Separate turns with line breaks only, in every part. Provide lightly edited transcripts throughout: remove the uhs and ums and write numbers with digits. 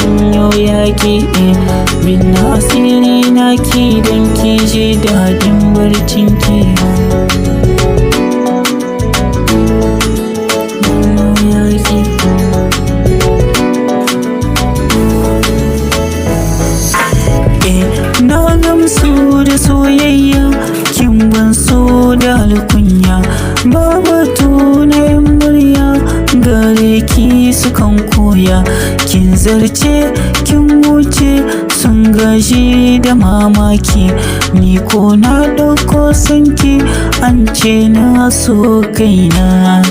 in yau yaƙi bin asiri na ki don ki ji daɗin barcin ki. Na gamsu da soyayya kin ban so da alkunya, babatu na yan murya gare ki sukan koya. Kin zarce kin wuce sun gaji da mamaki, ni ko na ɗauko sanki an ce na so kaina.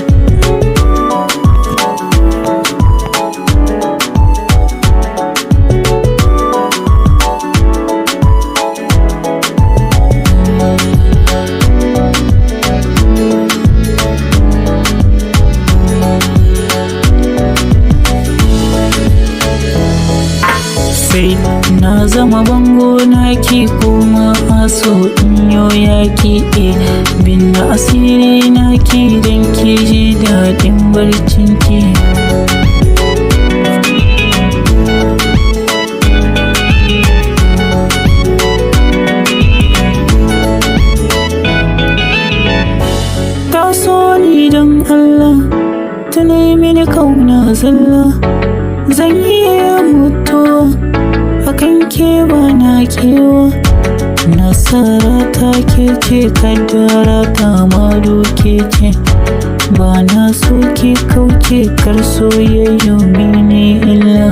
Sai na zama bango na ki kuma aso in yau yaƙi bin asiri na ki don ki ji daɗin barcin ki. Ta so ni don Allah, ta nemi ni kauna zalla, zan iya mutuwa akan ke ba na kewa. Nasara ta ke ce, kaddara ta ma doke ce, ba na so ki kauce kar soyayya mini illa.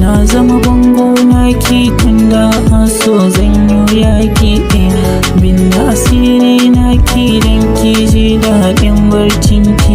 Na zama bango na ki tunda aso zan yi yaƙi bin asiri na ki don ki ji daɗin barcin ki.